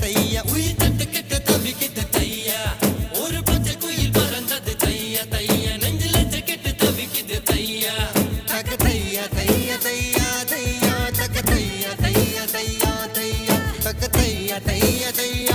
தையா உயிர் தட்டு கெட்ட தவிக்கிட்டு தையா ஒரு பச்சை குயில் பறந்தது தையா தையா நெஞ்சில கெட்டு தவிக்குது தையா தக தையா தையா தையா தையா தக தையா தையா தையா தையா தக தையா தையா தையா